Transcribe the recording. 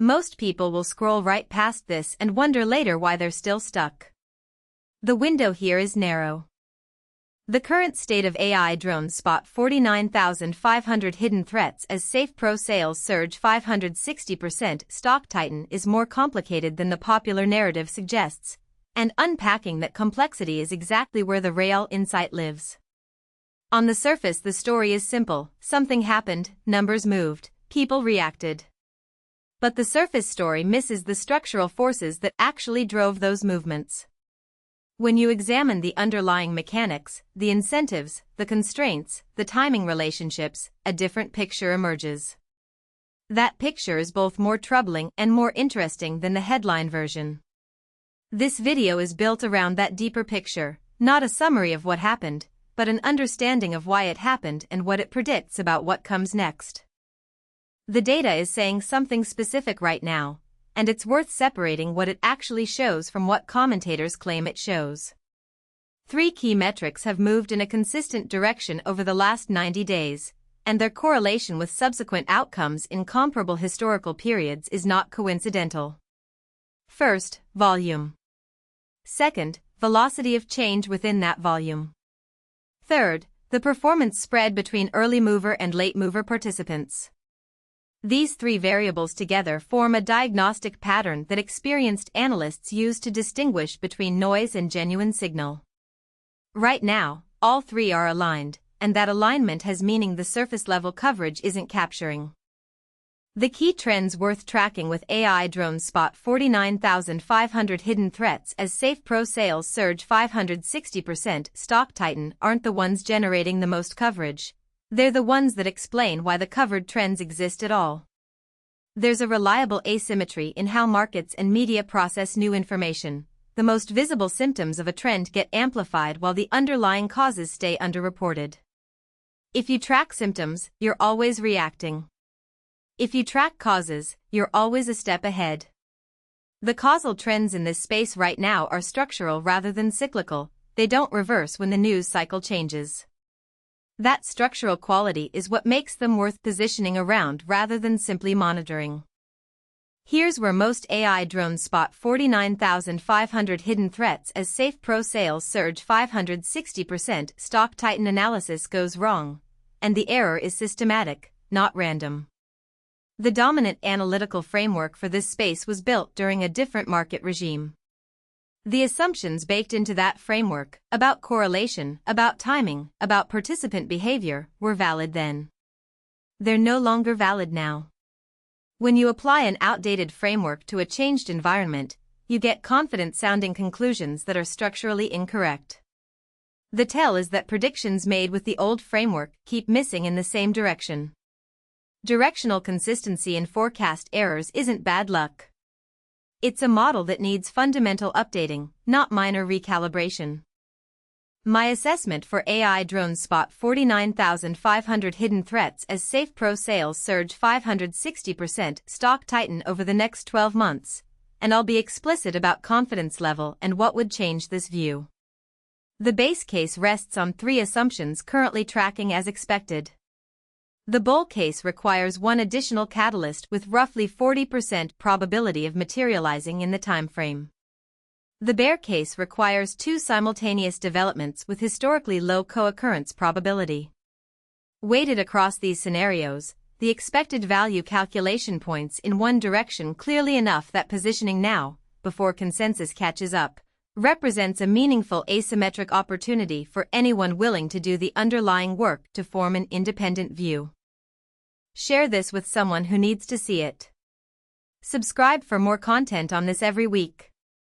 Most people will scroll right past this and wonder later why they're still stuck. The window here is narrow. The current state of AI drones spot 49,500 hidden threats as Safe Pro sales surge 560%. Stock Titan is more complicated than the popular narrative suggests, and unpacking that complexity is exactly where the real insight lives. On the surface, the story is simple: something happened, numbers moved, people reacted. But the surface story misses the structural forces that actually drove those movements. When you examine the underlying mechanics, the incentives, the constraints, the timing relationships, a different picture emerges. That picture is both more troubling and more interesting than the headline version. This video is built around that deeper picture, not a summary of what happened, but an understanding of why it happened and what it predicts about what comes next. The data is saying something specific right now, and it's worth separating what it actually shows from what commentators claim it shows. 3 key metrics have moved in a consistent direction over the last 90 days, and their correlation with subsequent outcomes in comparable historical periods is not coincidental. First, volume. Second, velocity of change within that volume. Third, the performance spread between early mover and late mover participants. These 3 variables together form a diagnostic pattern that experienced analysts use to distinguish between noise and genuine signal. Right now, all 3 are aligned, and that alignment has meaning the surface-level coverage isn't capturing. The key trends worth tracking with AI drones spot 49,500 hidden threats as Safe Pro sales surge 560%. Stock Titan aren't the ones generating the most coverage. They're the ones that explain why the covered trends exist at all. There's a reliable asymmetry in how markets and media process new information. The most visible symptoms of a trend get amplified while the underlying causes stay underreported. If you track symptoms, you're always reacting. If you track causes, you're always a step ahead. The causal trends in this space right now are structural rather than cyclical. They don't reverse when the news cycle changes. That structural quality is what makes them worth positioning around rather than simply monitoring. Here's where most AI drones spot 49,500 hidden threats as Safe Pro sales surge 560%. Stock Titan analysis goes wrong, and the error is systematic, not random. The dominant analytical framework for this space was built during a different market regime. The assumptions baked into that framework, about correlation, about timing, about participant behavior, were valid then. They're no longer valid now. When you apply an outdated framework to a changed environment, you get confident-sounding conclusions that are structurally incorrect. The tell is that predictions made with the old framework keep missing in the same direction. Directional consistency in forecast errors isn't bad luck. It's a model that needs fundamental updating, not minor recalibration. My assessment for AI drones spot 49,500 hidden threats as Safe Pro sales surge 560%. Stock Titan over the next 12 months, and I'll be explicit about confidence level and what would change this view. The base case rests on 3 assumptions currently tracking as expected. The bull case requires one additional catalyst with roughly 40% probability of materializing in the timeframe. The bear case requires 2 simultaneous developments with historically low co-occurrence probability. Weighted across these scenarios, the expected value calculation points in one direction clearly enough that positioning now, before consensus catches up, represents a meaningful asymmetric opportunity for anyone willing to do the underlying work to form an independent view. Share this with someone who needs to see it. Subscribe for more content on this every week.